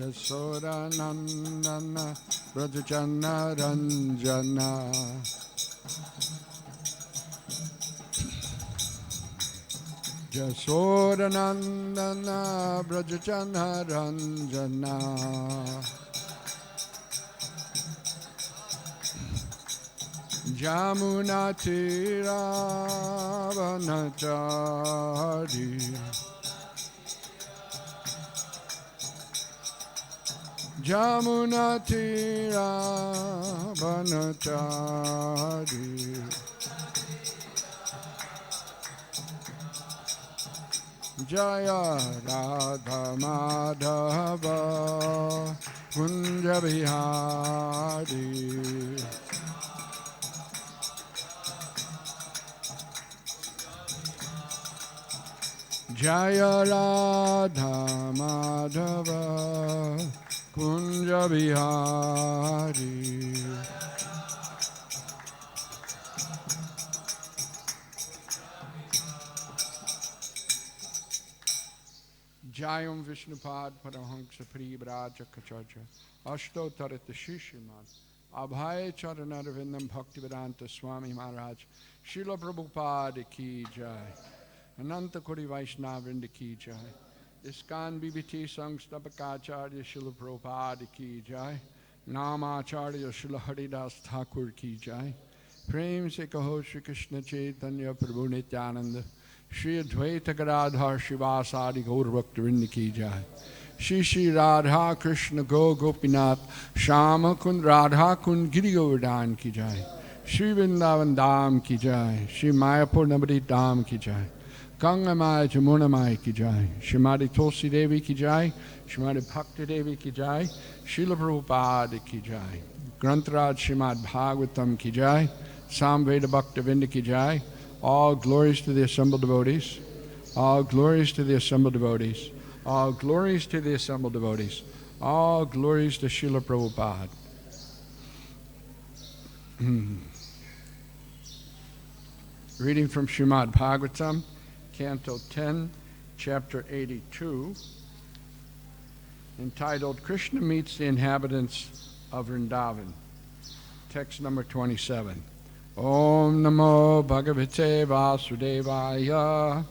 Yasoda Nandana Brajachana Ranjana Yasoda Nandana Brajachana Ranjana Jamuna Tira Vanachari Jamuna Tira Vanachari Jaya Radha Madhava Kunja Bihari Jaya Radha Madhava Kunja Bihari Jayam Vishnupad Paramahansa Pribraja Kacharya Ashto Tarita Shishiman Abhay Charanarvindam Bhaktivedanta Swami Maharaj Srila Prabhupada Ki Jai Ananta Kori Vaishnavrinda Ki Jai ISKCON BBT Sangstapakacharya Srila Prabhupada Ki Jai Namacharya Srila Haridas Thakur Ki Jai Prem Se Kaho Shri Krishna Chaitanya Prabhu Nityananda Shri Advaita Gadadhar Shivasadi Gaur Bhaktivinoda Ki Jai Shri Shri Radha Krishna Go Gopinath Shama Kund Radha Kund Giri Govardhan Ki Jai Shri Vrindavan Dham Ki Jai Shri Mayapur Navadip Dham Ki Jai Ganga Maya Jamuna Maya Ki Jai Srimadi Tulsi Devi Ki Jai Srimadi Bhakti Devi Ki Jai Srila Prabhupada Ki Jai Grantaraj Srimad Bhagavatam Ki Jai Samveda Bhaktivinda Ki Jai. All glories to the assembled devotees. All glories to the assembled devotees. All glories to the assembled devotees. All glories to Srila Prabhupada. Reading from Srimad Bhagavatam, Canto 10, Chapter 82, entitled Krishna Meets the Inhabitants of Vrindavan. Text number 27. Om Namo Bhagavate Vasudevaya.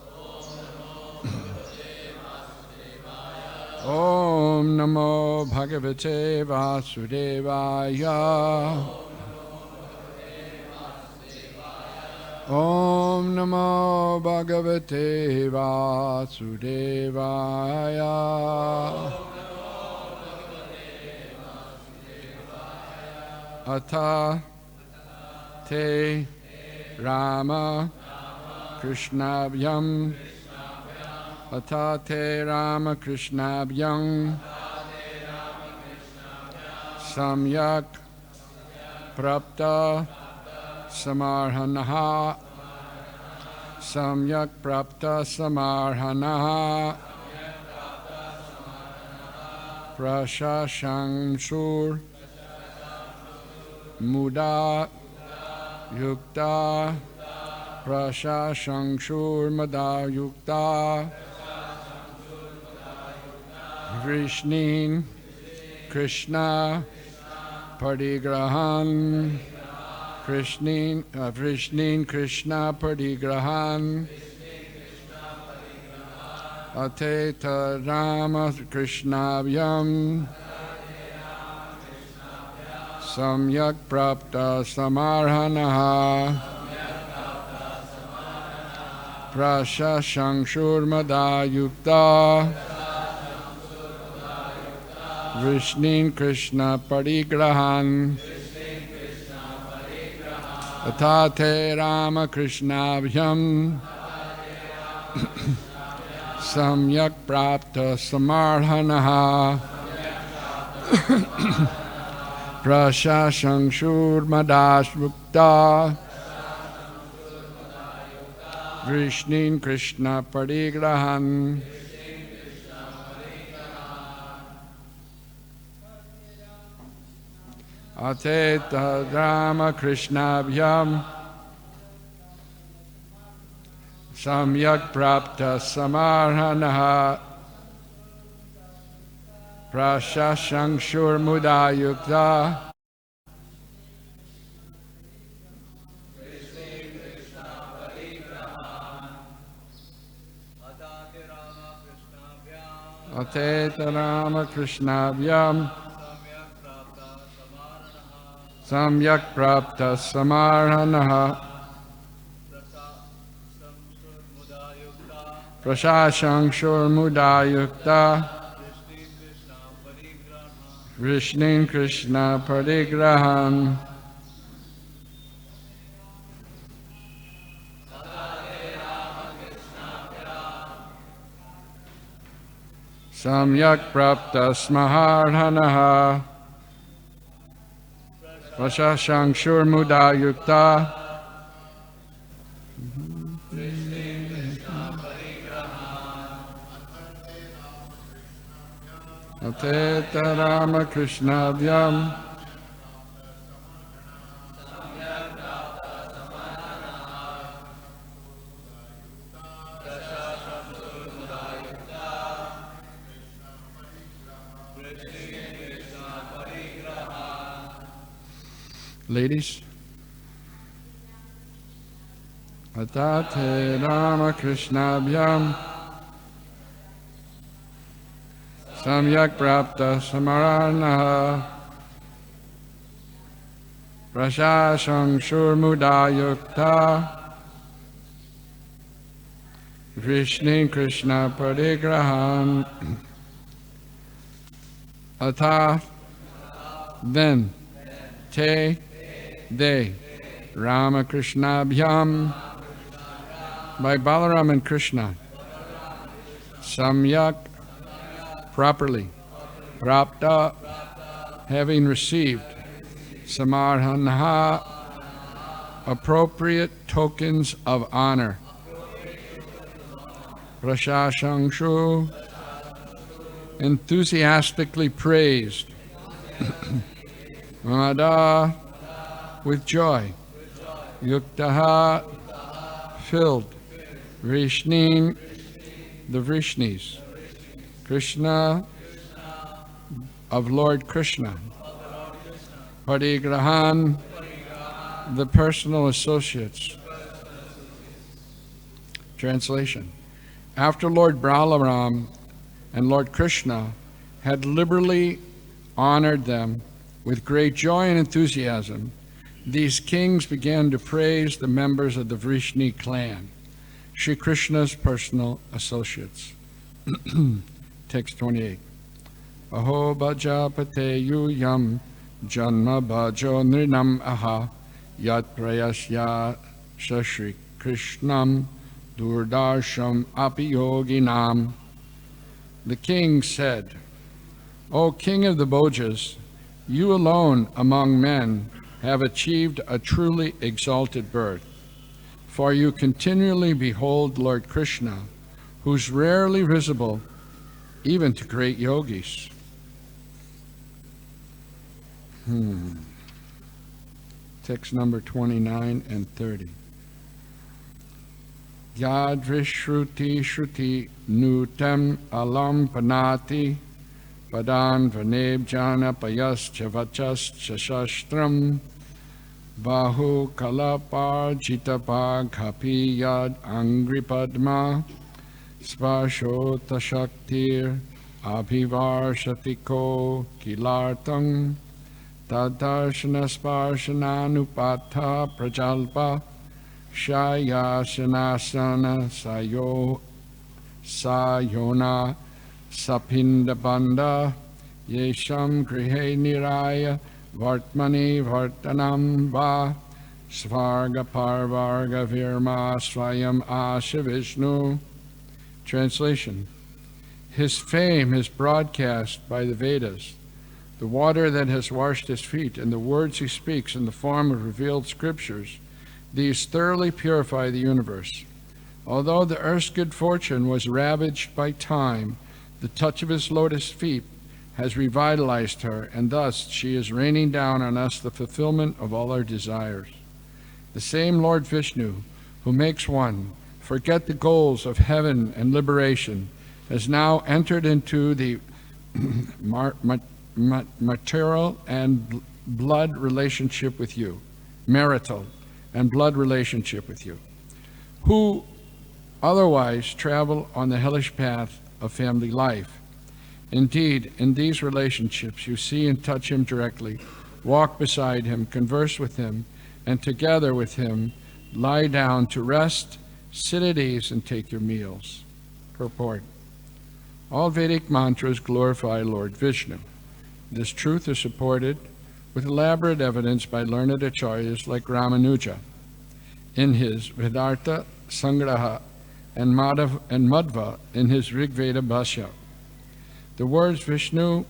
Om Namo Bhagavate Vasudevaya. Om Namo Bhagavate Vasudevaya. Atha Te Rama Krishnabhyam Atha Te Rama Krishnabhyam Samyak Prapta Samarhanaha Samyak Prapta Samarhanaha Prashashangsur Muda Yukta Prashashangsur Mada Yukta Vrishnin Krishna Parigrahan Vrishnin Krishna Parigrahan Ateta Rama Krishnabhyam Samyak Prapta Samarhanaha Prashashangsur Mada Yukta Vrishnin Krishna Parigrahan Atate Rama Krishnabhyam Samyak Prapta Samarhanaha Prashashangsur Madash Mukta Vrishnin Krishna Parigrahan Ateta Rama Krishnabhyam Samyak Prapta Samarhanaha Prashashangshur Mudayukta Ateta Rama Krishnabhyam Samyak Prapta Samarhanaha Prashashangshur Mudayukta Vishnin Krishna Parigrahan Samyak Prapta Smaharhanaha Prashashangshur Mudayukta Ateta Rama Krishnabhyam Ladies, Atate Rama Krishnabhyam Samyak Prapta Samaranaha Prashashangshur Mudayukta Vishnin Krishna Parigrahan Atha then Te they Rama Krishnabhyam by Balaram and Krishna Samyak properly Prapta having received Samarhanha appropriate tokens of honor Prashashangshu enthusiastically praised Mada with joy Yuktaha filled Vrishnin the Vrishnis Krishna of Lord Krishna Parigrahan the personal associates. Translation. After Lord Balaram and Lord Krishna had liberally honored them with great joy and enthusiasm, these kings began to praise the members of the Vrishni clan, Shri Krishna's personal associates. Text 28. Aho bhajapate yuyam janma bhajo nrinam aha yat prayasya shashri krishnam durdarsham apiyoginam. The king said, O king of the Bhojas, you alone among men have achieved a truly exalted birth, for you continually behold Lord Krishna, who's rarely visible even to great yogis. Text number 29 and 30. Yadrishruti shruti nutam alam panati padan vaneb jana payas chavachas chashastram bahu kalapar jitapa ghapi yad angri padma Svashota Shaktir Abhivarshatiko Kilartang Tadarshana Sparshananupatha Prajalpa Shayasanasana Sayona Sapindabanda Yesham Grihe Niraya Vartmani Vartanam Va Svarga Parvarga Virma Swayam Asha Vishnu. Translation. His fame is broadcast by the Vedas, the water that has washed his feet, and the words he speaks in the form of revealed scriptures. These thoroughly purify the universe. Although the earth's good fortune was ravaged by time, the touch of his lotus feet has revitalized her, and thus she is raining down on us the fulfillment of all our desires. The same Lord Vishnu, who makes one forget the goals of heaven and liberation, has now entered into the material and blood relationship with you, marital and blood relationship with you, who otherwise travel on the hellish path of family life. Indeed, in these relationships, you see and touch him directly, walk beside him, converse with him, and together with him, lie down to rest, sit at ease, and take your meals. Purport. All Vedic mantras glorify Lord Vishnu. This truth is supported with elaborate evidence by learned acharyas like Ramanuja in his Vedartha Sangraha and Madhva in his Rigveda Bhashya. The words Vishnu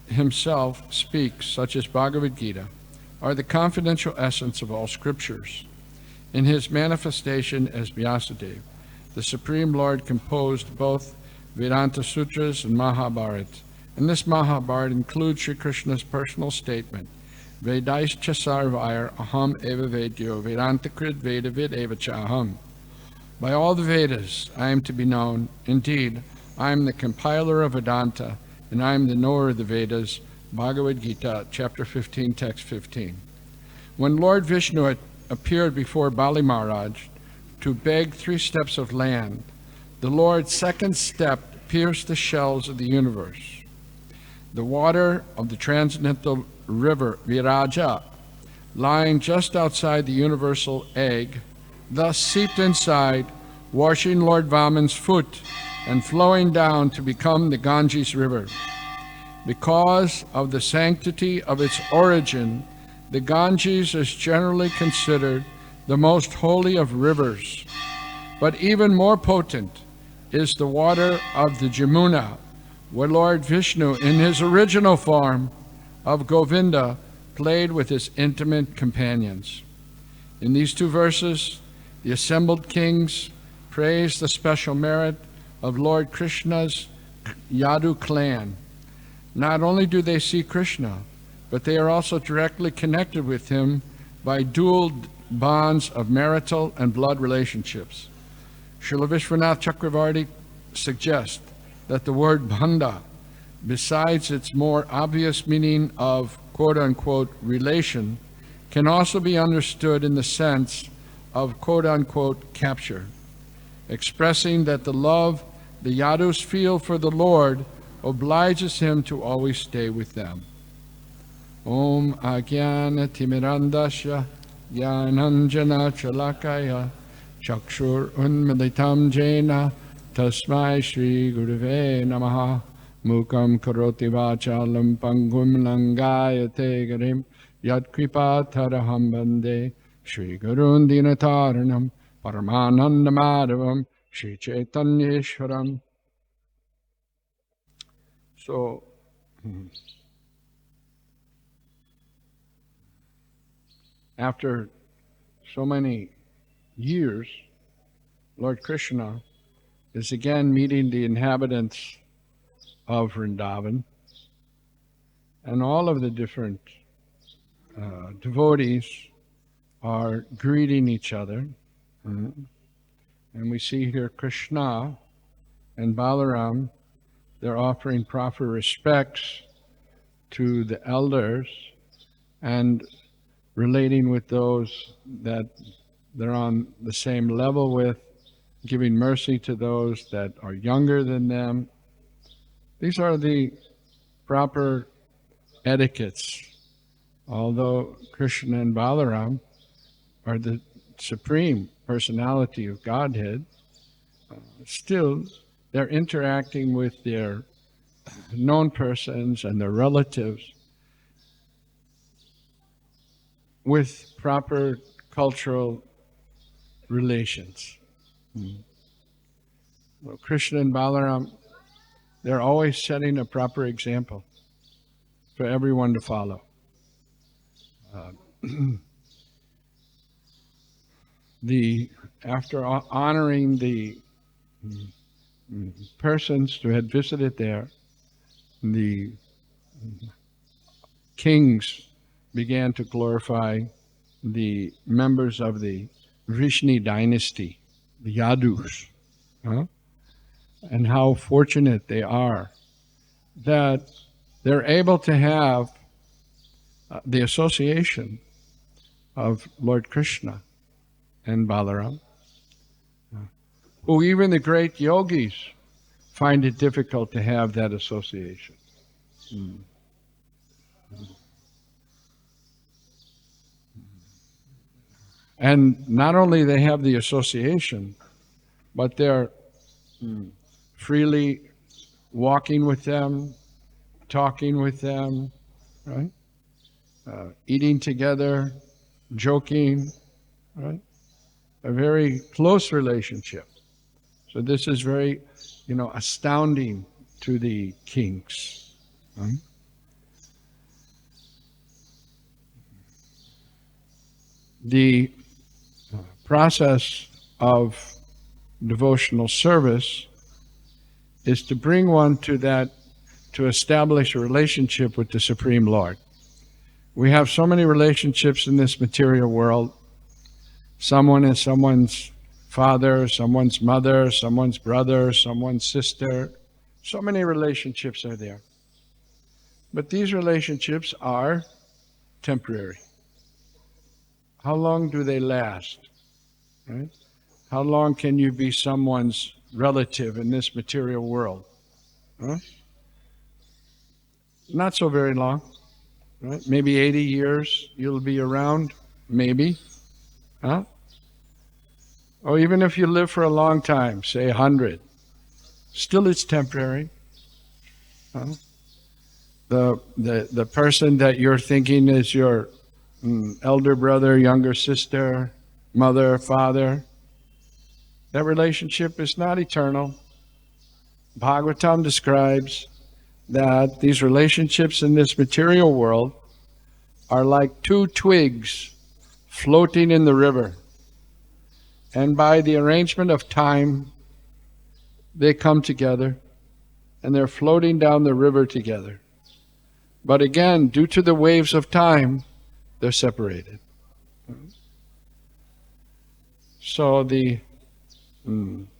himself speaks, such as Bhagavad-gita, are the confidential essence of all scriptures. In his manifestation as Vyasadeva, the Supreme Lord composed both Vedanta Sutras and Mahabharata, and this Mahabharata includes Sri Krishna's personal statement, Vedaischa sarvair aham eva vedyo Vedanta krid veda vid eva cha aham. By all the Vedas I am to be known. Indeed, I am the compiler of Vedanta, and I am the knower of the Vedas. Bhagavad-gita, chapter 15, text 15. When Lord Vishnu appeared before Bali Maharaj to beg 3 steps of land, the Lord's second step pierced the shells of the universe. The water of the transcendental river Viraja, lying just outside the universal egg, thus seeped inside, washing Lord Vaman's foot and flowing down to become the Ganges River. Because of the sanctity of its origin, the Ganges is generally considered the most holy of rivers. But even more potent is the water of the Jamuna, where Lord Vishnu, in his original form of Govinda, played with his intimate companions. In these 2 verses, the assembled kings praise the special merit of Lord Krishna's Yadu clan. Not only do they see Krishna, but they are also directly connected with him by dual bonds of marital and blood relationships. Srila Vishwanath Chakravarti suggests that the word bhanda, besides its more obvious meaning of quote-unquote relation, can also be understood in the sense of quote-unquote capture, expressing that the love the Yadus feel for the Lord obliges him to always stay with them. Om Agyana Timirandasya Jnananjana Chalakaya Chakshur Unmilitam Jena Tasmai Shri Gurave Namaha Mukam Karoti Vachalam Pangum Langayate Garim Yat Kripa Taraham Bande Shri Gurun Dinataranam Paramananda Madhavam Shri Chaitanyeshwaram. So, after so many years, Lord Krishna is again meeting the inhabitants of Vrindavan, and all of the different devotees are greeting each other. And we see here Krishna and Balaram, they're offering proper respects to the elders and relating with those that they're on the same level with, giving mercy to those that are younger than them. These are the proper etiquettes. Although Krishna and Balaram are the supreme personality of Godhead, still they're interacting with their known persons and their relatives with proper cultural relations. Well, Krishna and Balaram, they're always setting a proper example for everyone to follow. After honoring the persons who had visited there, the kings began to glorify the members of the Vrishni dynasty, the Yadus, and how fortunate they are that they're able to have the association of Lord Krishna and Balaram, who even the great yogis find it difficult to have that association. And not only they have the association, but they're freely walking with them, talking with them, right? Eating together, joking, right? A very close relationship. So this is very, astounding to the kings. Right? The process of devotional service is to bring one to establish a relationship with the Supreme Lord. We have so many relationships in this material world. Someone is someone's father, someone's mother, someone's brother, someone's sister. So many relationships are there. But these relationships are temporary. How long do they last? Right? How long can you be someone's relative in this material world? Huh? Not so very long. Right? Maybe 80 years you'll be around, maybe. Huh? Or even if you live for a long time, say 100, still it's temporary. Huh? The person that you're thinking is your elder brother, younger sister, mother, father, that relationship is not eternal. Bhagavatam describes that these relationships in this material world are like two twigs floating in the river. And by the arrangement of time, they come together and they're floating down the river together. But again, due to the waves of time, they're separated. So the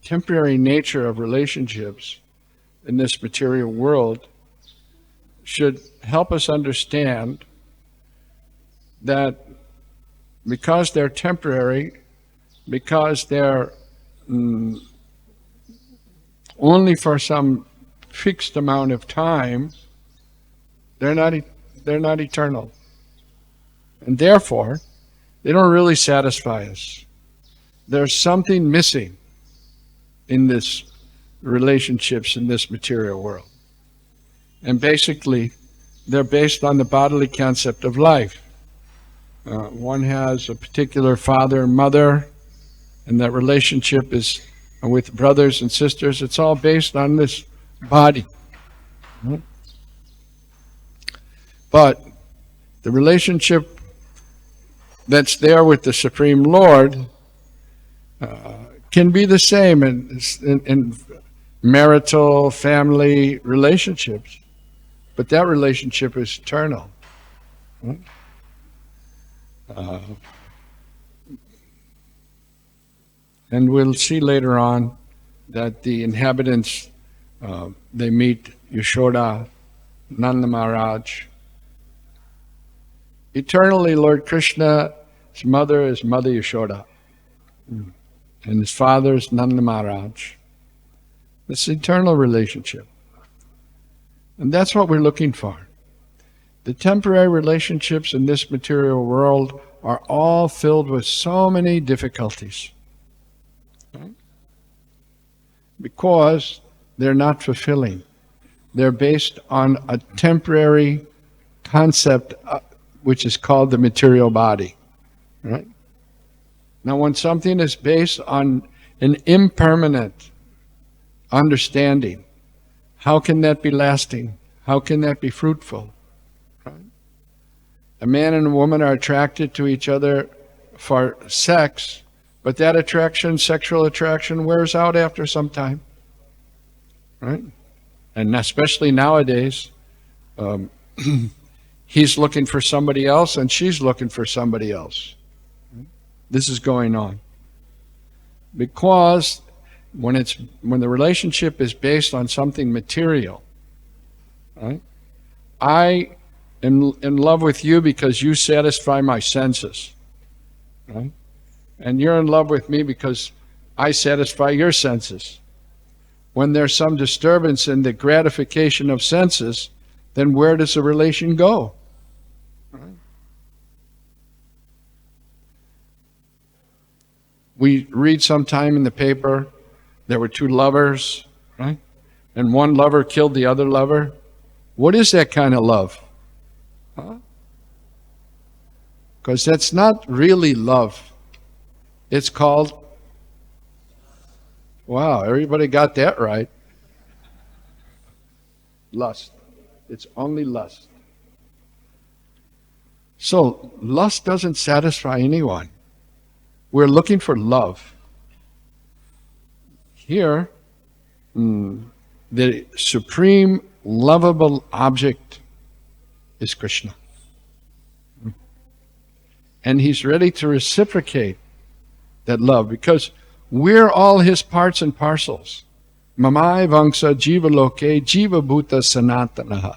temporary nature of relationships in this material world should help us understand that because they're temporary, because they're only for some fixed amount of time, they're not eternal. And therefore, they don't really satisfy us. There's something missing in this relationships in this material world. And basically, they're based on the bodily concept of life. One has a particular father and mother, and that relationship is with brothers and sisters. It's all based on this body. But the relationship that's there with the Supreme Lord can be the same in marital, family relationships, but that relationship is eternal. And we'll see later on that the inhabitants, they meet Yashoda, Nanda Maharaj. Eternally, Lord Krishna's mother is Mother Yashoda, and his father is Nanda Maharaj. It's an eternal relationship. And that's what we're looking for. The temporary relationships in this material world are all filled with so many difficulties. Because they're not fulfilling. They're based on a temporary concept which is called the material body. Right? Now when something is based on an impermanent understanding, how can that be lasting? How can that be fruitful? Right? A man and a woman are attracted to each other for sex, but that attraction, sexual attraction, wears out after some time. Right? And especially nowadays, he's looking for somebody else and she's looking for somebody else. This is going on. Because when the relationship is based on something material, Right? I am in love with you because you satisfy my senses. Right? And you're in love with me because I satisfy your senses. When there's some disturbance in the gratification of senses, then where does the relation go? Right? We read sometime in the paper, there were two lovers, right? And one lover killed the other lover. What is that kind of love? Because that's not really love. It's called, wow, everybody got that right. Lust. It's only lust. So lust doesn't satisfy anyone. We're looking for love. Here, the supreme lovable object is Krishna. And he's ready to reciprocate that love because we're all his parts and parcels. Mamai vangsa jiva loke jiva bhuta sanatanaha.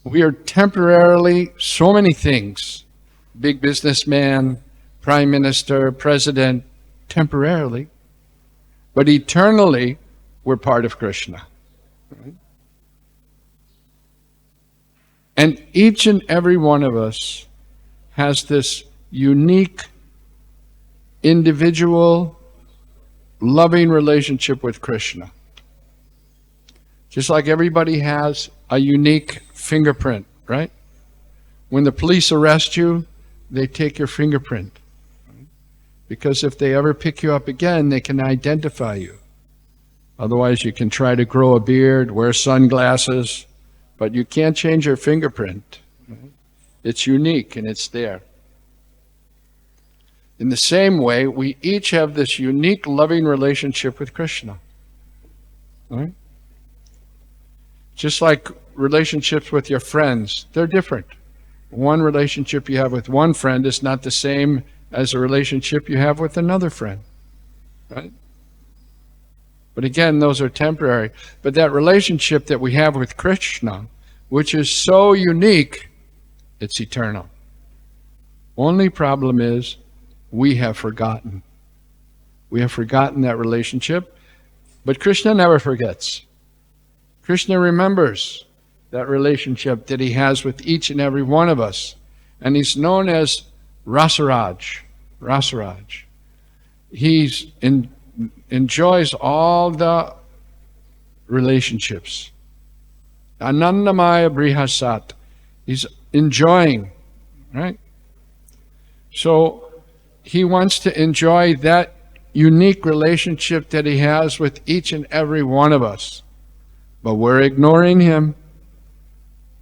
We are temporarily so many things. Big businessman, prime minister, president, temporarily. But eternally, we're part of Krishna. Right? And each and every one of us has this unique, individual, loving relationship with Krishna. Just like everybody has a unique fingerprint, right? When the police arrest you, they take your fingerprint. Because if they ever pick you up again, they can identify you. Otherwise, you can try to grow a beard, wear sunglasses, but you can't change your fingerprint. It's unique and it's there. In the same way, we each have this unique loving relationship with Krishna. Right? Just like relationships with your friends, they're different. One relationship you have with one friend is not the same as a relationship you have with another friend. Right? But again, those are temporary. But that relationship that we have with Krishna, which is so unique, it's eternal. Only problem is we have forgotten. We have forgotten that relationship, but Krishna never forgets. Krishna remembers that relationship that he has with each and every one of us. And he's known as Rasaraj. Rasaraj. He enjoys all the relationships. Anandamaya Brihasat. He's enjoying, right? So he wants to enjoy that unique relationship that he has with each and every one of us. But we're ignoring him,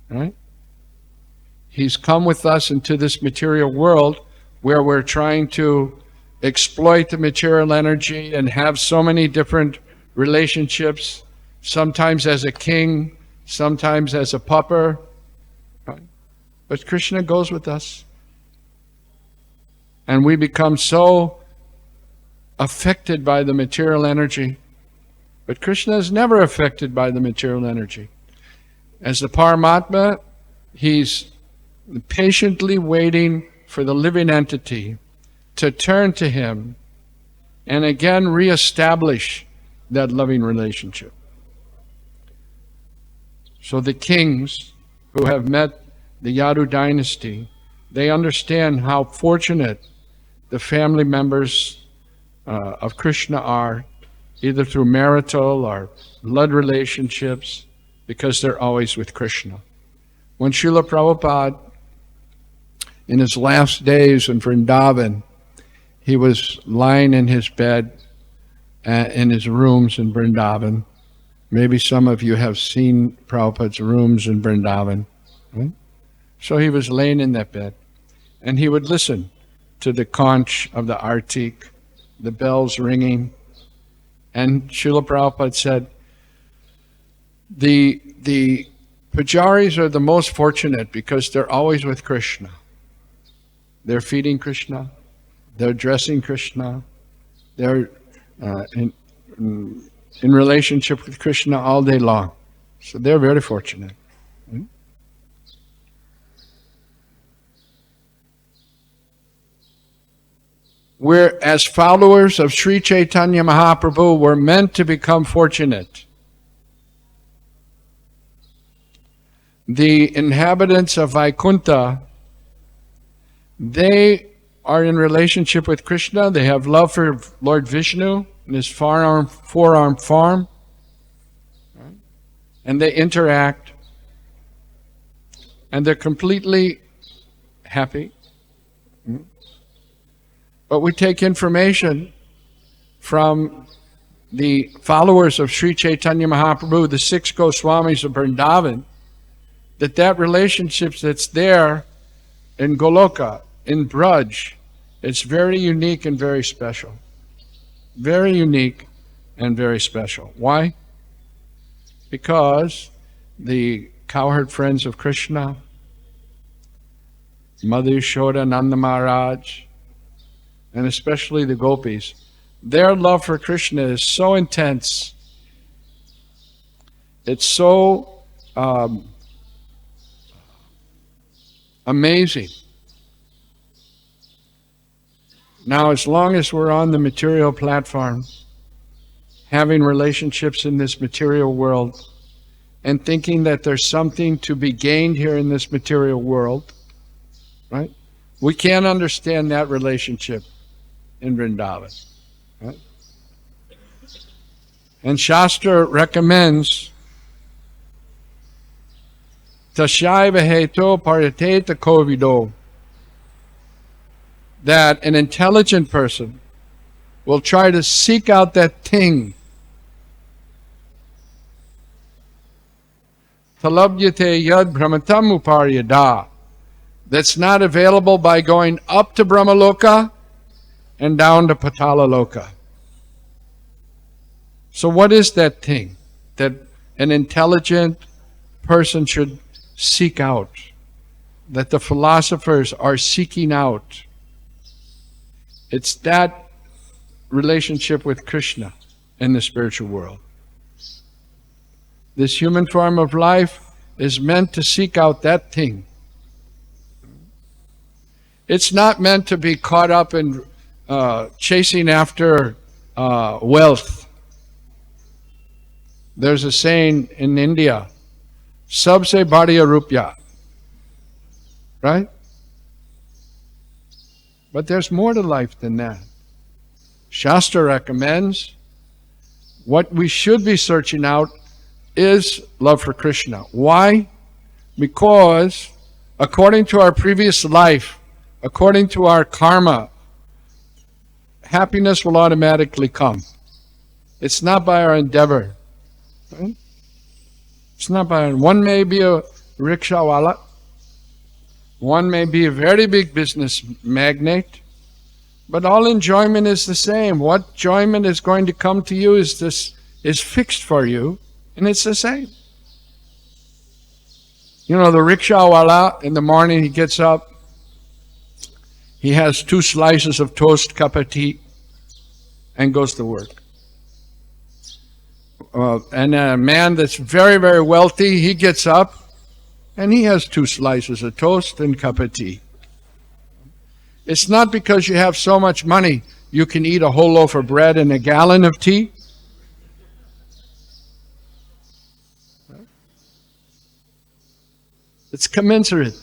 right? He's come with us into this material world where we're trying to exploit the material energy and have so many different relationships, sometimes as a king, sometimes as a pauper. Right? But Krishna goes with us. And we become so affected by the material energy. But Krishna is never affected by the material energy. As the Paramatma, he's patiently waiting for the living entity to turn to him and again reestablish that loving relationship. So the kings who have met the Yadu dynasty, they understand how fortunate the family members of Krishna are, either through marital or blood relationships, because they're always with Krishna. When Srila Prabhupada, in his last days in Vrindavan, he was lying in his bed in his rooms in Vrindavan. Maybe some of you have seen Prabhupada's rooms in Vrindavan. Right? So he was laying in that bed, and he would listen to the conch of the arati, the bells ringing. And Srila Prabhupada said, the pujaris are the most fortunate because they're always with Krishna. They're feeding Krishna, they're dressing Krishna, they're in relationship with Krishna all day long. So they're very fortunate. We're, as followers of Sri Chaitanya Mahaprabhu, we're meant to become fortunate. The inhabitants of Vaikuntha, they are in relationship with Krishna. They have love for Lord Vishnu and his four-armed form. Right? And they interact. And they're completely happy. But we take information from the followers of Sri Chaitanya Mahaprabhu, the 6 Goswamis of Vrindavan, that relationship that's there in Goloka, in Braj, it's very unique and very special. Very unique and very special. Why? Because the cowherd friends of Krishna, Mother Yashoda, Nanda Maharaj, and especially the gopis, their love for Krishna is so intense. It's so amazing. Now, as long as we're on the material platform, having relationships in this material world, and thinking that there's something to be gained here in this material world, right? We can't understand that relationship in Vrindavan. Right? And Shastra recommends Tashaiva heto pariteta kovido, that an intelligent person will try to seek out that thing. Talabhyate yad brahmatam uparyada, that's not available by going up to Brahmaloka and down to Patala Loka. So what is that thing that an intelligent person should seek out, that the philosophers are seeking out? It's that relationship with Krishna in the spiritual world. This human form of life is meant to seek out that thing. It's not meant to be caught up in chasing after wealth. There's a saying in India, Sabse Badiya Rupya. Right? But there's more to life than that. Shastra recommends what we should be searching out is love for Krishna. Why? Because according to our previous life, according to our karma, happiness will automatically come. It's not by our endeavor. Right? It's not by our... One may be a rickshawala. One may be a very big business magnate. But all enjoyment is the same. What enjoyment is going to come to you is fixed for you, and it's the same. You know, the rickshawala, in the morning he gets up, he has 2 slices of toast, cup of tea, and goes to work. And a man that's very, very wealthy, he gets up, and he has 2 slices of toast and cup of tea. It's not because you have so much money you can eat a whole loaf of bread and a gallon of tea. It's commensurate.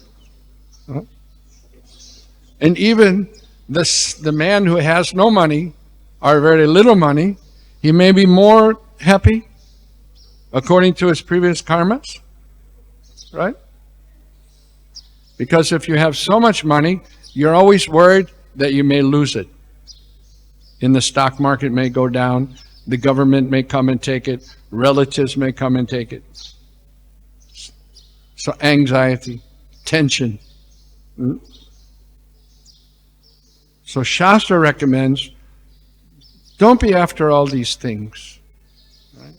And even the man who has no money or very little money, he may be more happy according to his previous karmas, right? Because if you have so much money, you're always worried that you may lose it. In the stock market may go down, the government may come and take it, relatives may come and take it. So anxiety, tension. So Shastra recommends, don't be after all these things. Right?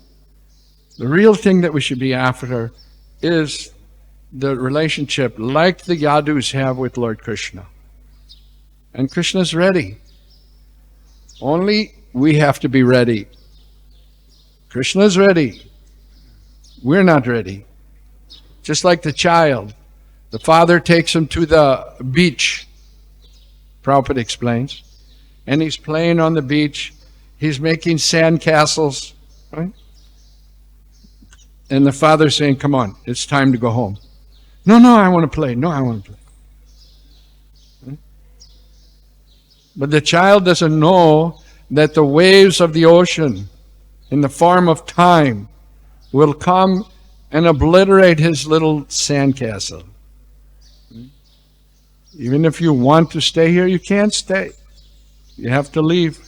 The real thing that we should be after is the relationship like the Yadus have with Lord Krishna. And Krishna's ready. Only we have to be ready. Krishna's ready. We're not ready. Just like the child. The father takes him to the beach, Prabhupada explains, and he's playing on the beach. He's making sand castles, right? And the father's saying, come on, it's time to go home. No, I want to play. No, I want to play. Right? But the child doesn't know that the waves of the ocean in the form of time will come and obliterate his little sandcastle. Even if you want to stay here, you can't stay. You have to leave.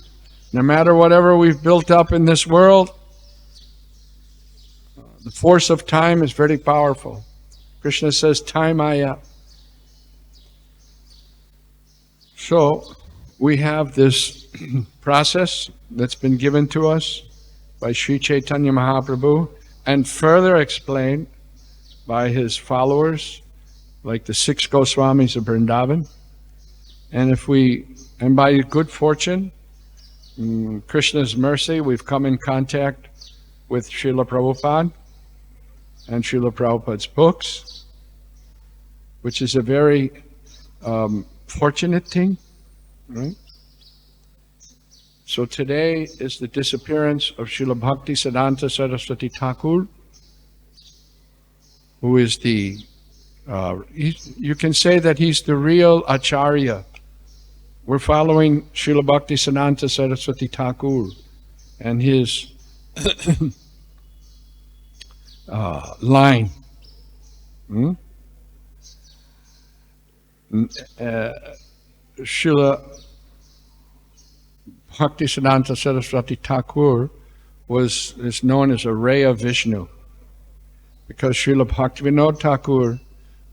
No matter whatever we've built up in this world, the force of time is very powerful. Krishna says, time Maya. So, we have this process that's been given to us by Sri Chaitanya Mahaprabhu and further explained by his followers, like the 6 Goswamis of Vrindavan. And by good fortune, Krishna's mercy, we've come in contact with Srila Prabhupada and Srila Prabhupada's books, which is a very fortunate thing, right? So today is the disappearance of Srila Bhakti Siddhanta Saraswati Thakur, who is the you can say that he's the real Acharya. We're following Srila Bhakti Siddhanta Saraswati Thakur and his line. Srila Bhakti Siddhanta Saraswati Thakur is known as a ray of Vishnu, because Srila Bhaktivinoda Thakur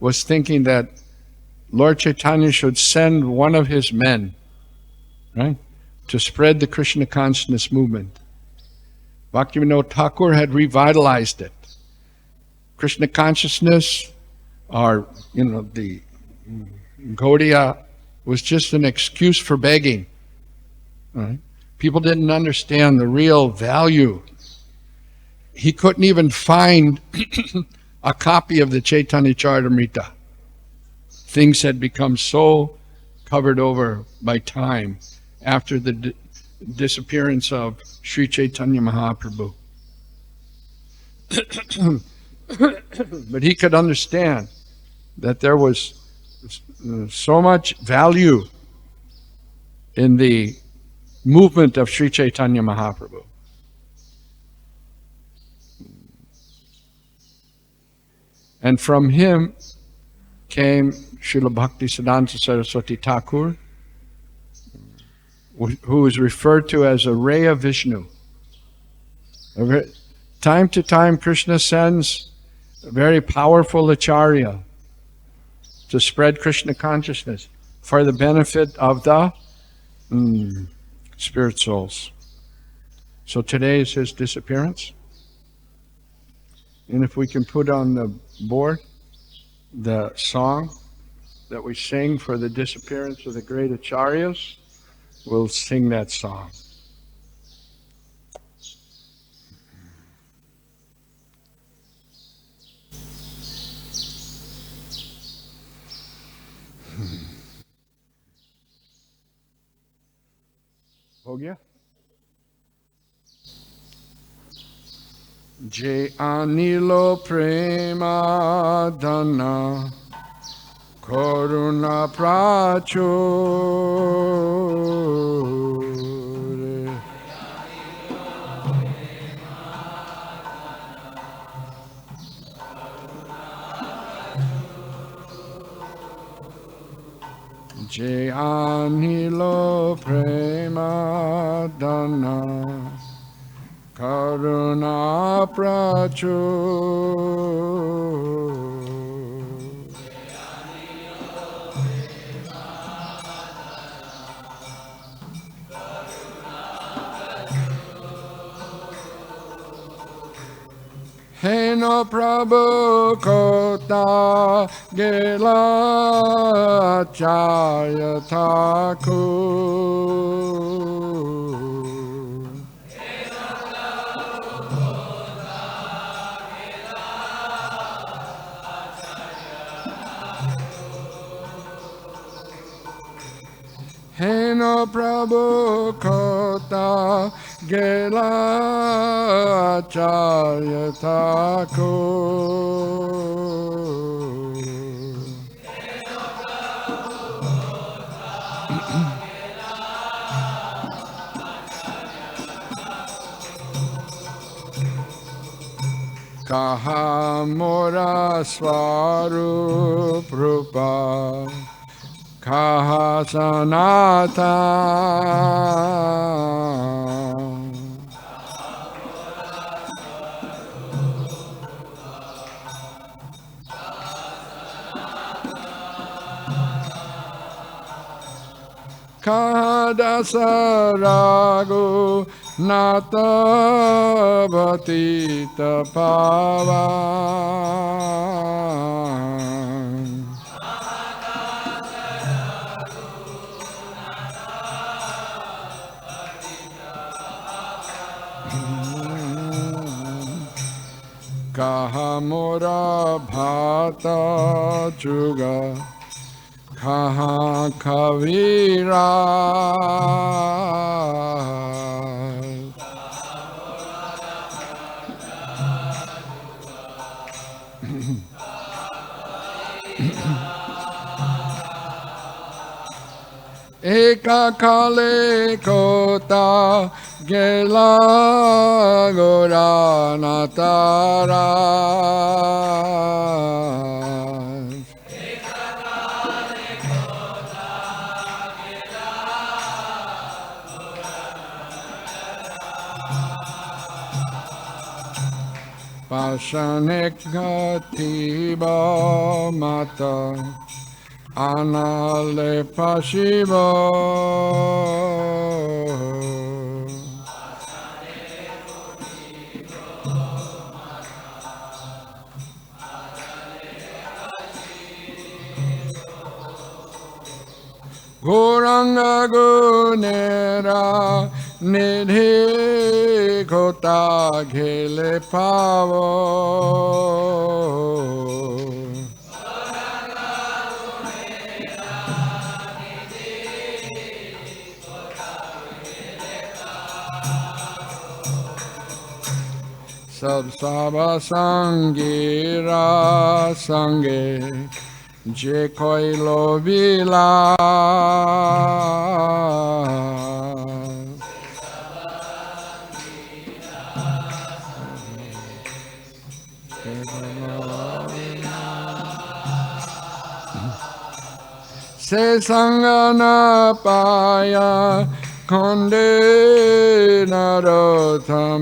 was thinking that Lord Chaitanya should send one of his men, right, to spread the Krishna consciousness movement. Bhaktivinoda Thakur had revitalized it. Krishna consciousness, or the Gaudiya, was just an excuse for begging. Right? People didn't understand the real value. He couldn't even find a copy of the Chaitanya Charitamrita. Things had become so covered over by time after the disappearance of Sri Chaitanya Mahaprabhu. But he could understand that there was so much value in the movement of Sri Chaitanya Mahaprabhu. And from him came Srila Bhakti Siddhanta Saraswati Thakur, who is referred to as a ray of Vishnu. Time to time, Krishna sends a very powerful Acharya to spread Krishna consciousness for the benefit of the spirit souls. So today is his disappearance. And if we can put on the board the song that we sing for the disappearance of the great Acharyas, we'll sing that song. हो गया? Je anilo prema dana karuna prachure Je anilo prema dana Karuna prachur Heno Prabhu Kota Gela Acharya Thakur Heno Prabhu Kota Gela Acharya Thakur. Kaha Mora Swarup Rupa Kaha Sanatan Kaha Dasaragu Nata Bhatita Pavan Kaha Mora Bhata Juga Kaha Kavira Eka Kale Kota Gela Gora Natara Pashanik Gatiba Mata Anale Pashiva Goranga Gunera Nidhi Kota Ghele Pavo Sab Saba Sangira Sange Je Koilo Vila Se Sangana Paya Konde Narothamara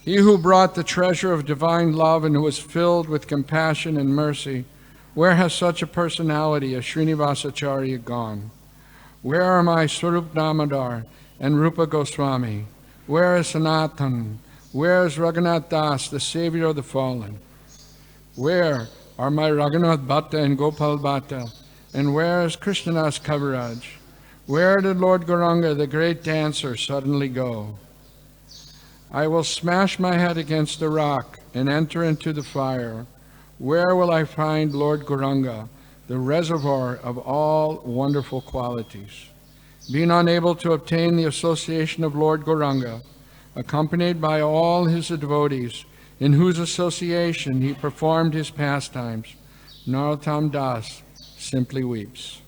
He who brought the treasure of divine love and who was filled with compassion and mercy, where has such a personality as Srinivasacharya gone? Where are my Swarup Damodar and Rupa Goswami? Where is Sanatan? Where is Raghunath Das, the savior of the fallen? Where are my Raghunath Bhatta and Gopal Bhatta? And where is Krishnadas Kaviraj? Where did Lord Gauranga, the great dancer, suddenly go? I will smash my head against a rock and enter into the fire. Where will I find Lord Gauranga, the reservoir of all wonderful qualities? Being unable to obtain the association of Lord Gauranga, accompanied by all his devotees, in whose association he performed his pastimes, Narottam Das simply weeps.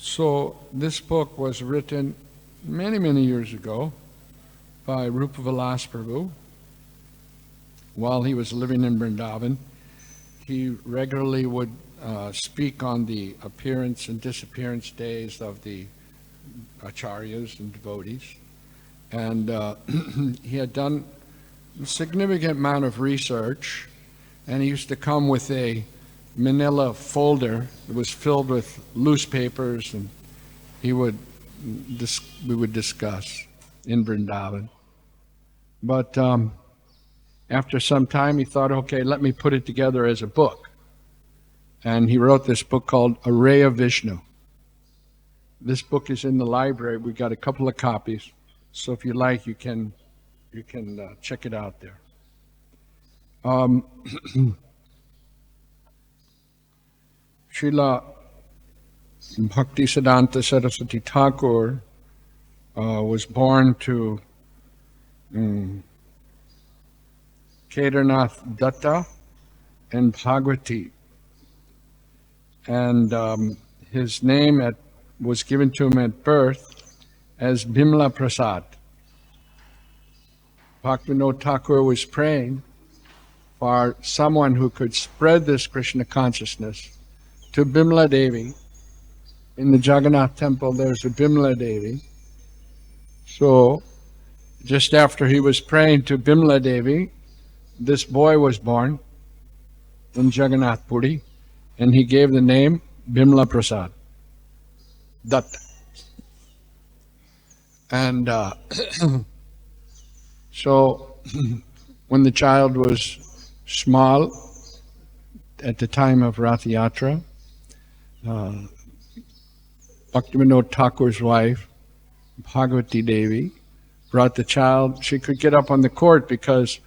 So this book was written many, many years ago by Rupa Vilas Prabhu while he was living in Vrindavan. He regularly would speak on the appearance and disappearance days of the acharyas and devotees. And he had done a significant amount of research, and he used to come with a manila folder that was filled with loose papers, and we would discuss in Vrindavan. But after some time, he thought, okay, let me put it together as a book. And he wrote this book called A Ray of Vishnu. This book is in the library. We got a couple of copies. So if you like, you can check it out there. Srila Bhaktisiddhanta Saraswati Thakur was born to Kedarnath Datta and Bhagwati. And his name was given to him at birth as Bimla Prasad. Bhaktivinoda Thakur was praying for someone who could spread this Krishna consciousness to Bimla Devi. In the Jagannath temple, there's a Bimla Devi. So, just after he was praying to Bimla Devi, this boy was born in Jagannath Puri, and he gave the name Bimla Prasad Datta. And so, when the child was small, at the time of Rath Yatra, Bhaktivinoda Thakur's wife, Bhagavati Devi, brought the child. She could get up on the cart because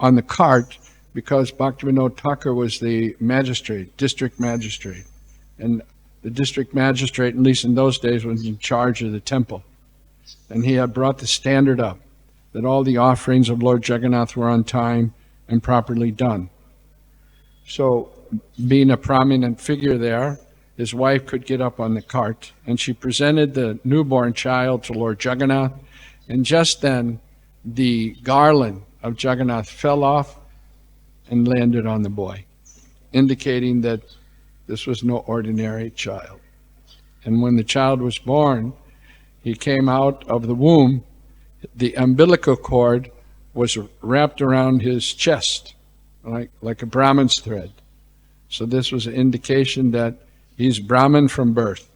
Bhaktivinoda Thakur was the magistrate, district magistrate. And the district magistrate, at least in those days, was in charge of the temple. And he had brought the standard up that all the offerings of Lord Jagannath were on time and properly done. So, being a prominent figure there, his wife could get up on the cart, and she presented the newborn child to Lord Jagannath, and just then the garland of Jagannath fell off and landed on the boy, indicating that this was no ordinary child. And when the child was born, he came out of the womb, the umbilical cord was wrapped around his chest, like a Brahmin's thread. So this was an indication that he's Brahmin from birth.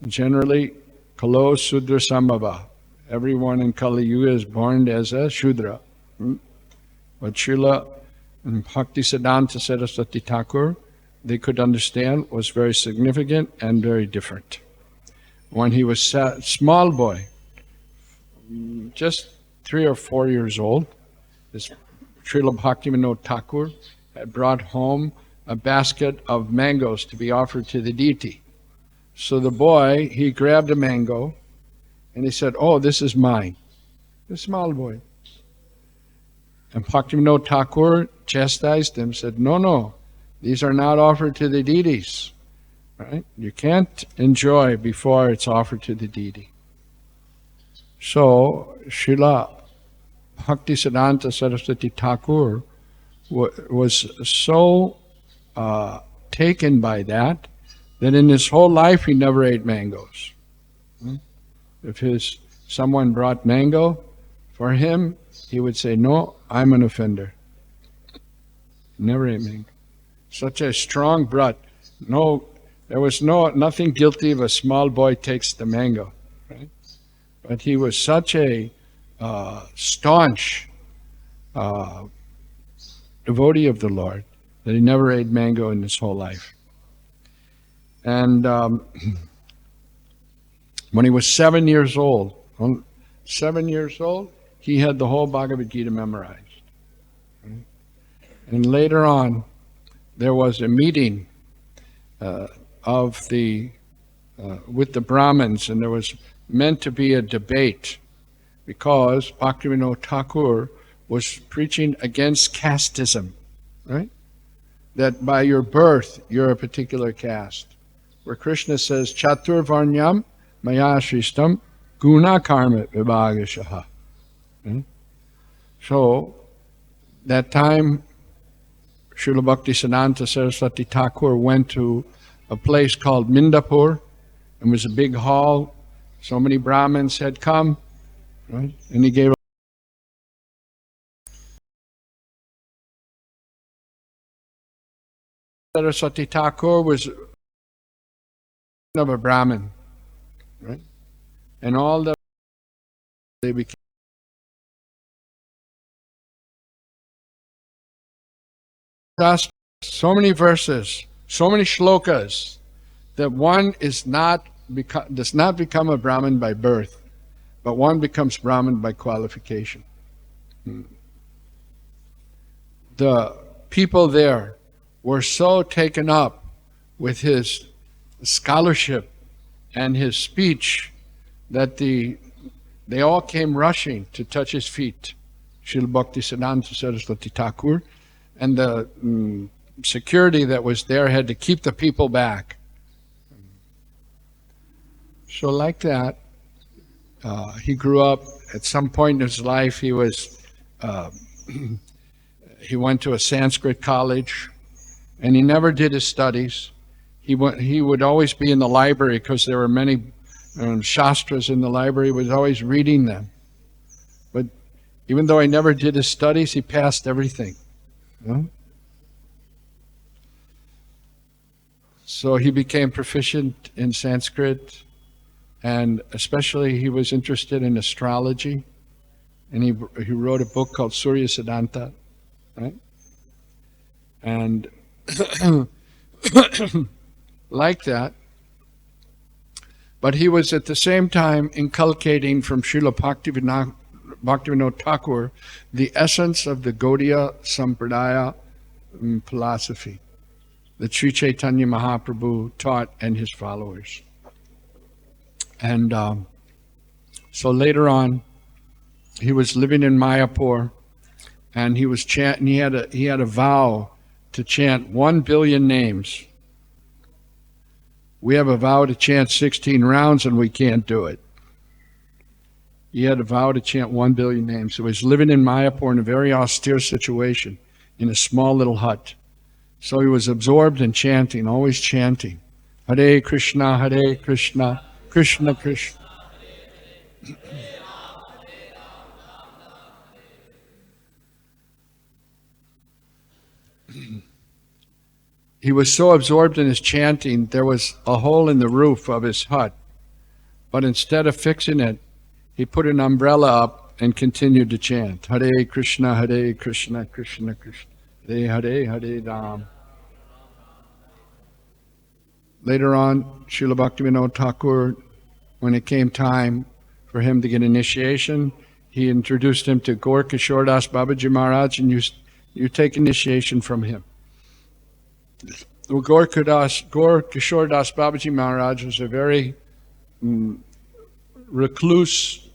Generally, Kalo Sudra Sambhava. Everyone in Kali Yuga is born as a Shudra. But Srila Bhaktisiddhanta Saraswati Thakur, they could understand, was very significant and very different. When he was a small boy, just 3 or 4 years old, Srila Bhaktivinoda Thakur had brought home a basket of mangoes to be offered to the deity. So the boy, he grabbed a mango and he said, "Oh, this is mine." The small boy. And Bhaktivinoda Thakur chastised him, said, No, these are not offered to the deities. Right? You can't enjoy before it's offered to the deity. So, Srila Bhaktisiddhanta Saraswati Thakur was so taken by that in his whole life he never ate mangoes. If someone brought mango for him, he would say, "No, I'm an offender." Never ate mango. Such a strong brat. No, there was nothing guilty if a small boy takes the mango. Right? But he was such a staunch devotee of the Lord that he never ate mango in his whole life. And when he was 7 years old, he had the whole Bhagavad-gita memorized. Right? And later on, there was a meeting with the Brahmins, and there was meant to be a debate because Bhaktivinoda Thakur was preaching against casteism, right? That by your birth, you're a particular caste. Where Krishna says, Chatur Varnyam Maya Shristam Guna Karma Vibhagashaha. Right? So, that time, Srila Bhaktisiddhanta Saraswati Thakur went to a place called Mindapur, and it was a big hall. So many Brahmins had come, right? And he gave Saraswati Thakur was of a Brahmin, right? And all they became so many verses, so many shlokas, that one does not become a Brahmin by birth, but one becomes Brahmin by qualification. The people there were so taken up with his scholarship and his speech that they all came rushing to touch his feet. Srila Bhaktisiddhanta Saraswati Thakur and the security that was there had to keep the people back. So like that, he grew up. At some point in his life, he went to a Sanskrit college, and he never did his studies. He would always be in the library because there were many shastras in the library. He was always reading them. But even though he never did his studies, he passed everything. You know? So he became proficient in Sanskrit, and especially he was interested in astrology, and he wrote a book called Surya Siddhanta, right? And like that. But he was at the same time inculcating from Srila Bhaktivinoda Thakur the essence of the Gaudiya Sampradaya philosophy that Sri Chaitanya Mahaprabhu taught and his followers. And so later on, he was living in Mayapur, and he was chanting. He had a vow to chant 1 billion names. We have a vow to chant 16 rounds, and we can't do it. He had a vow to chant 1 billion names. So he was living in Mayapur in a very austere situation, in a small little hut. So he was absorbed in chanting, always chanting. Hare Krishna, Krishna Krishna. He was so absorbed in his chanting, there was a hole in the roof of his hut. But instead of fixing it, he put an umbrella up and continued to chant. Hare Krishna, Krishna Krishna. Hare Hare Ram. Later on, Srila Bhaktivinoda Thakur, when it came time for him to get initiation, he introduced him to Gaur Kishore Das Babaji Maharaj, and you take initiation from him. Gaur Kishore Das Babaji Maharaj was a very recluse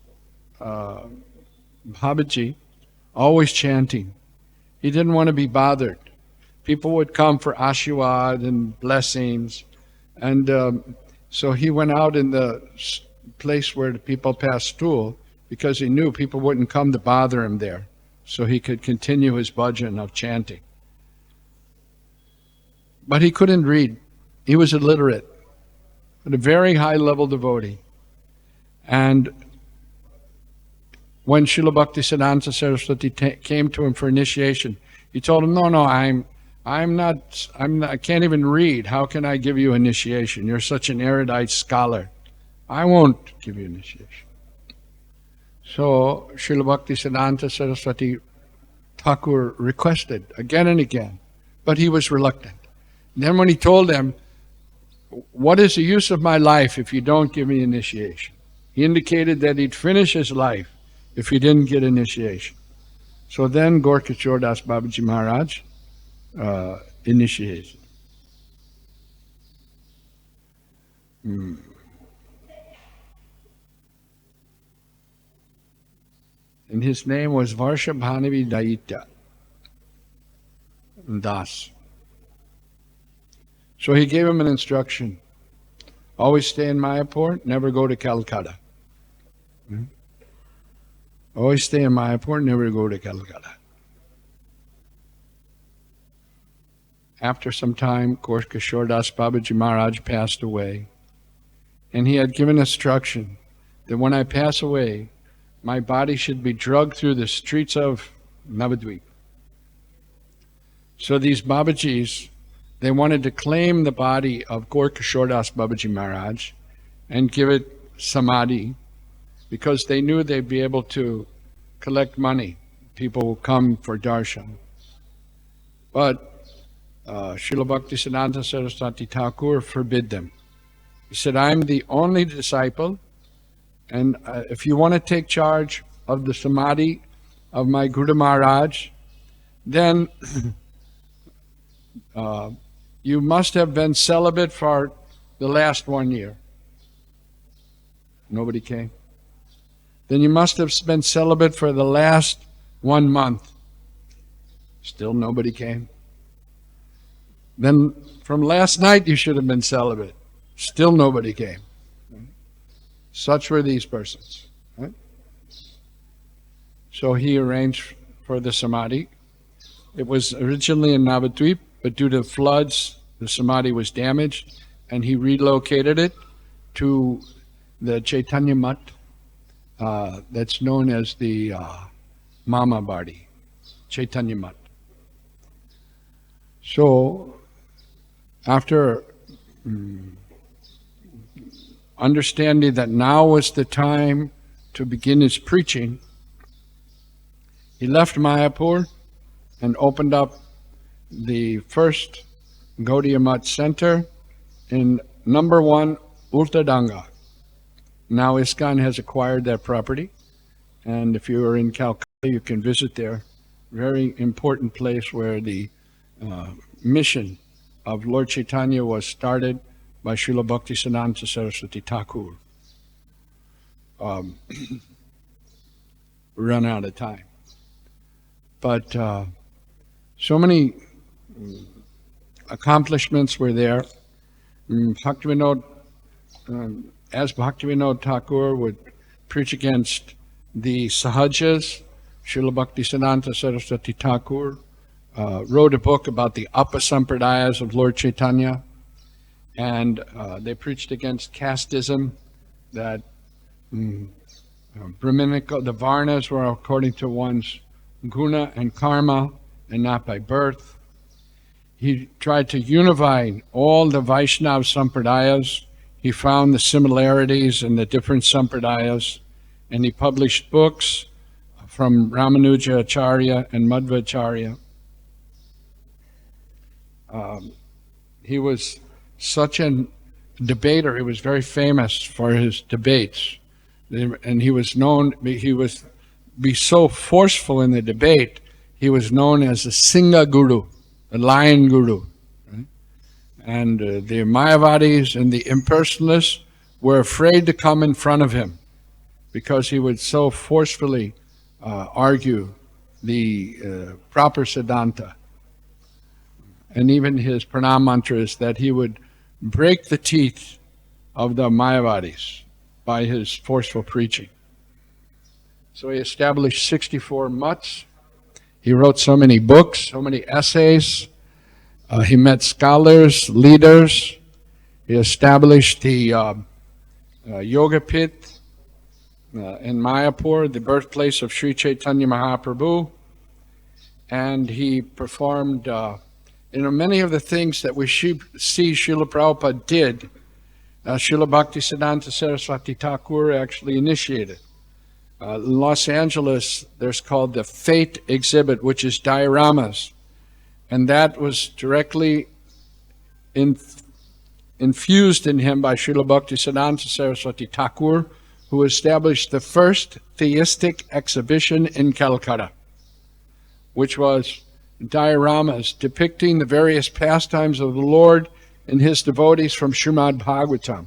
Babaji, always chanting. He didn't want to be bothered. People would come for ashirwad and blessings, and so he went out in the place where the people passed stool because he knew people wouldn't come to bother him there, so he could continue his bhajan of chanting. But he couldn't read. He was illiterate, but a very high-level devotee. And when Srila Bhaktisiddhanta Saraswati came to him for initiation, he told him, "No, I can't even read. How can I give you initiation? You're such an erudite scholar. I won't give you initiation." So Srila Bhaktisiddhanta Saraswati Thakur requested again and again, but he was reluctant. Then when he told them, "What is the use of my life if you don't give me initiation?" He indicated that he'd finish his life if he didn't get initiation. So then Gaur Kishore Das Babaji Maharaj initiated. And his name was Varshabhanavi Daitya Das. So he gave him an instruction. Always stay in Mayapur, never go to Calcutta. Always stay in Mayapur, never go to Calcutta. After some time, Gaur Kishore Das Babaji Maharaj passed away. And he had given instruction that when I pass away, my body should be dragged through the streets of Navadvip. So these Babajis, they wanted to claim the body of Gaur Kishore Das Babaji Maharaj and give it samadhi, because they knew they'd be able to collect money. People will come for darshan. But Srila Bhaktisiddhanta Saraswati Thakur forbid them. He said, I'm the only disciple, and if you want to take charge of the samadhi of my Guru Maharaj, then you must have been celibate for the last 1 year. Nobody came. Then you must have been celibate for the last 1 month. Still nobody came. Then from last night you should have been celibate. Still nobody came. Such were these persons. Right? So he arranged for the samadhi. It was originally in Navadvip, but due to floods, the samadhi was damaged, and he relocated it to the Chaitanya Mat, that's known as the Mama Badi, Chaitanya Mat. So, after understanding that now was the time to begin his preaching, he left Mayapur and opened up the first Gaudiya Math Center in number 1 Ultadanga. Now ISKCON has acquired that property, and if you are in Calcutta, you can visit there. Very important place where the mission of Lord Chaitanya was started by Srila Bhaktisiddhanta Saraswati Thakur. Run out of time. But so many accomplishments were there. Bhaktivinoda, as Bhaktivinoda Thakur would preach against the Sahajas, Srila Bhaktisiddhanta Saraswati Thakur wrote a book about the Apasampradayas of Lord Chaitanya, and they preached against casteism, that Brahminical, the Varnas were according to one's guna and karma and not by birth. He tried to unify all the Vaishnava Sampradayas. He found the similarities in the different Sampradayas, and he published books from Ramanuja Acharya and Madhvacharya. He was such a debater. He was very famous for his debates, and he was known. He was be so forceful in the debate. He was known as the Singha Guru, the Lion Guru. Right? And the Mayavadis and the impersonalists were afraid to come in front of him because he would so forcefully argue the proper Siddhanta. And even his pranam mantras, that he would break the teeth of the Mayavadis by his forceful preaching. So he established 64 mutts. He wrote so many books, so many essays. He met scholars, leaders. He established the Yoga Pit in Mayapur, the birthplace of Sri Chaitanya Mahaprabhu. And he performed many of the things that we see Srila Prabhupada did, Srila Bhaktisiddhanta Saraswati Thakur actually initiated. In Los Angeles, there's called the Fate exhibit, which is dioramas. And that was directly infused in him by Srila Bhaktisiddhanta Saraswati Thakur, who established the first theistic exhibition in Calcutta, which was dioramas depicting the various pastimes of the Lord and his devotees from Srimad Bhagavatam.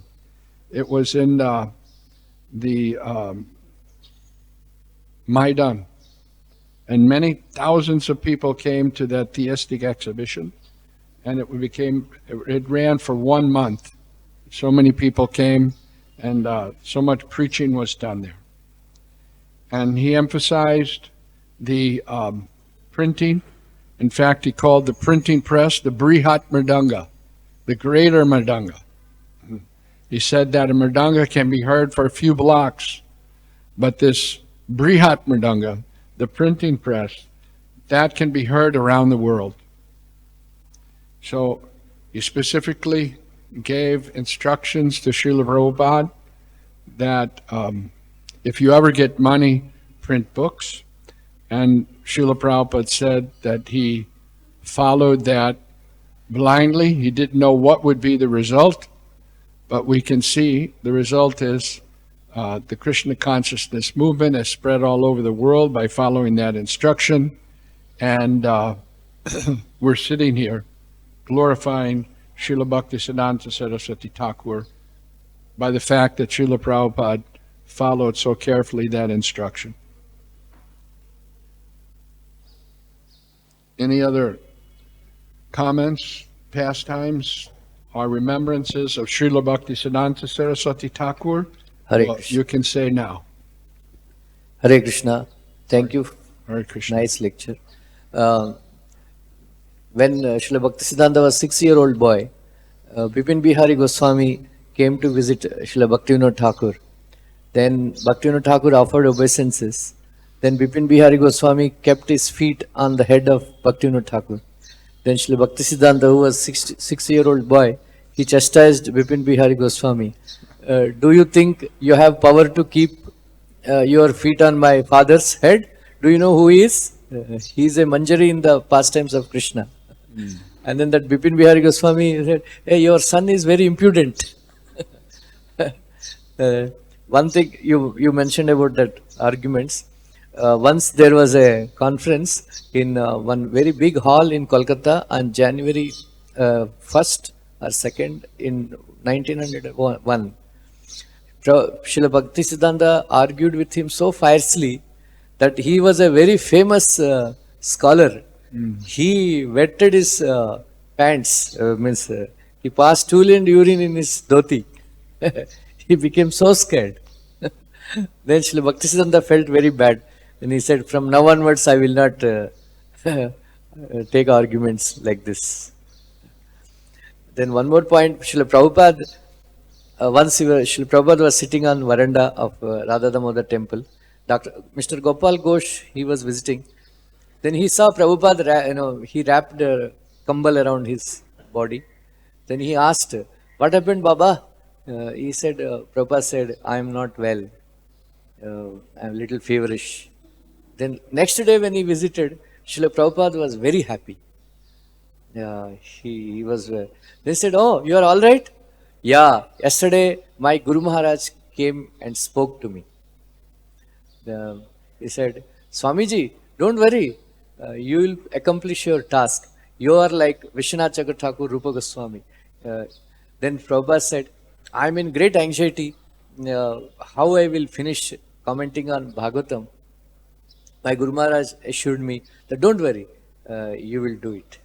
It was in the Maidan, and many thousands of people came to that theistic exhibition, and it ran for 1 month. So many people came, and so much preaching was done there. And he emphasized the printing. In fact, he called the printing press the Brihat Mridanga, the greater Mridanga. He said that a Mridanga can be heard for a few blocks, but this Brihat Mridanga, the printing press, that can be heard around the world. So he specifically gave instructions to Srila Prabhupada that if you ever get money, print books. And Srila Prabhupada said that he followed that blindly. He didn't know what would be the result, but we can see the result is the Krishna consciousness movement has spread all over the world by following that instruction. And we're sitting here glorifying Srila Bhaktisiddhanta Saraswati Thakur by the fact that Srila Prabhupada followed so carefully that instruction. Any other comments, pastimes, or remembrances of Srila Bhaktisiddhanta Saraswati Thakur? Hare Well, Krishna. you can say now. Hare Krishna. Thank you. Hare Krishna. Nice lecture. When Srila Bhaktisiddhanta was 6-year-old boy, Bipin Bihari Goswami came to visit Srila Bhaktivinoda Thakur. Then Bhaktivinoda Thakur offered obeisances. Then Bipin Bihari Goswami kept his feet on the head of Bhaktivinoda Thakur. Then Srila Bhaktisiddhanta, who was 6-year-old boy, he chastised Bipin Bihari Goswami. Do you think you have power to keep your feet on my father's head? Do you know who he is? He is a manjari in the pastimes of Krishna. And then that Bipin Bihari Goswami said, hey, your son is very impudent. One thing you mentioned about that arguments. Once there was a conference in one very big hall in Kolkata on January 1st or 2nd in 1901. Srila Bhaktisiddhanta argued with him so fiercely that he was a very famous scholar. He wetted his pants, he passed stool and urine in his dhoti. He became so scared. Then Srila Bhaktisiddhanta felt very bad. And he said, from now onwards I will not take arguments like this. Then one more point, Srila Prabhupada, Srila Prabhupada was sitting on veranda of Radha Damodar temple. Mr. Gopal Ghosh, he was visiting. Then he saw Prabhupada, he wrapped a kambal around his body. Then he asked, what happened, Baba? He said, Prabhupada said, I am not well. I am a little feverish. Then next day when he visited, Srila Prabhupada was very happy. He was, they said, oh, you are all right? Yeah, yesterday my Guru Maharaj came and spoke to me. He said, Swamiji, don't worry, you will accomplish your task. You are like Vishwanath Chakra Thakur, Rupa Goswami. Then Prabhupada said, I am in great anxiety how I will finish commenting on Bhagavatam. My Guru Maharaj assured me that don't worry, you will do it.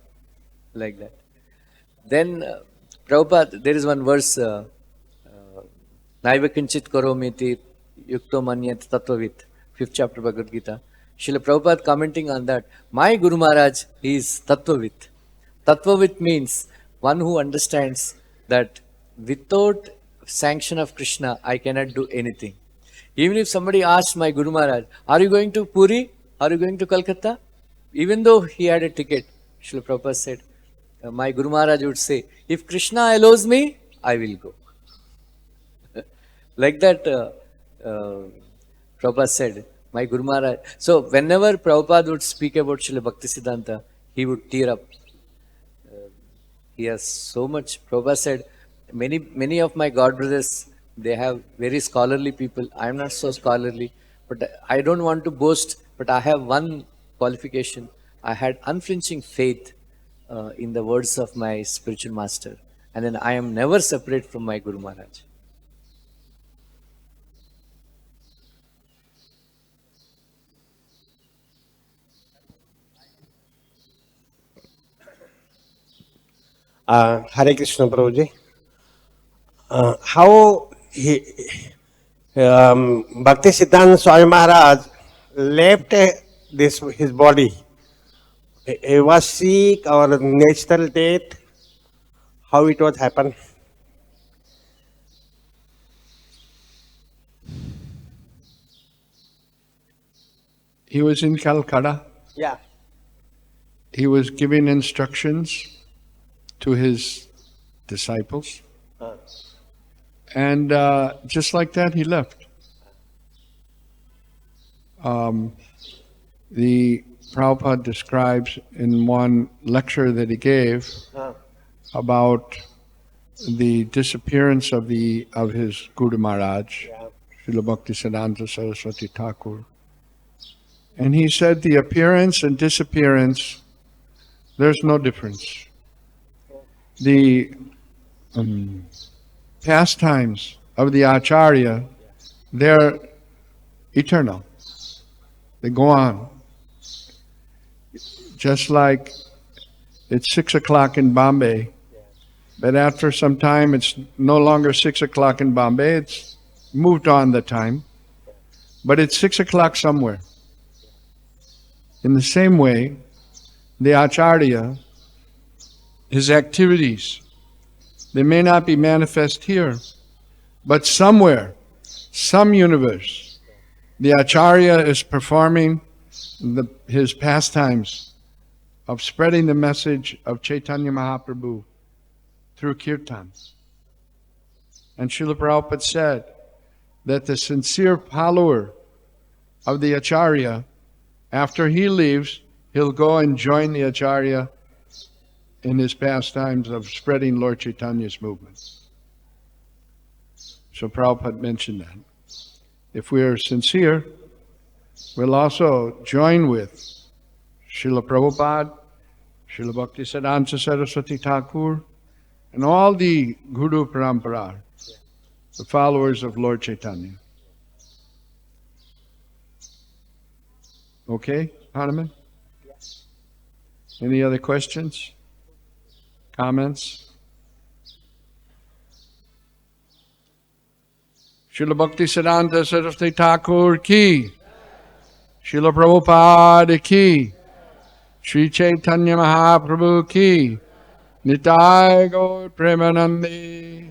Like that. Then Prabhupada, there is one verse, Naiva Kinchit Karomiti Yukto Manyat Tattvavit, 5th chapter Bhagavad-gita. Srila Prabhupada commenting on that, my Guru Maharaj is Tattvavit. Tattvavit means one who understands that without sanction of Krishna, I cannot do anything. Even if somebody asks my Guru Maharaj, are you going to Puri? Are you going to Calcutta? Even though he had a ticket, Srila Prabhupada said, my Guru Maharaj would say, if Krishna allows me, I will go. Like that, Prabhupada said, my Guru Maharaj. So whenever Prabhupada would speak about Srila Bhaktisiddhanta, he would tear up. He has so much. Prabhupada said, many of my God brothers, they have very scholarly people. I am not so scholarly, but I don't want to boast, but I have one qualification. I had unflinching faith in the words of my spiritual master. And then I am never separate from my Guru Maharaj. Hare Krishna Prabhuji. How Bhaktisiddhanta Swami Maharaj left his body? He was sick or natural death? How it was happen? He was in Calcutta. Yeah. He was giving instructions to his disciples. And just like that, he left. The Prabhupada describes in one lecture that he gave about the disappearance of his Guru Maharaj, Srila Bhaktisiddhanta Saraswati Thakur. And he said the appearance and disappearance, there's no difference. The pastimes of the Acharya, they're eternal. They go on. Just like it's 6 o'clock in Bombay, but after some time it's no longer 6 o'clock in Bombay, it's moved on the time, but it's 6 o'clock somewhere. In the same way, the Acharya, his activities, they may not be manifest here, but somewhere, some universe, the Acharya is performing his pastimes of spreading the message of Chaitanya Mahaprabhu through kirtan. And Srila Prabhupada said that the sincere follower of the Acharya, after he leaves, he'll go and join the Acharya in his pastimes of spreading Lord Chaitanya's movement. So Prabhupada mentioned that. If we are sincere, we'll also join with Srila Prabhupada, Srila Bhaktisiddhanta Saraswati Thakur, and all the Guru Parampara, the followers of Lord Chaitanya. Okay, Hanuman? Any other questions? Comments? Srila Bhaktisiddhanta Saraswati Thakur ki, Srila Prabhupada ki, Sri Chaitanya Mahaprabhu ki, Nitai Gaur Premanandi.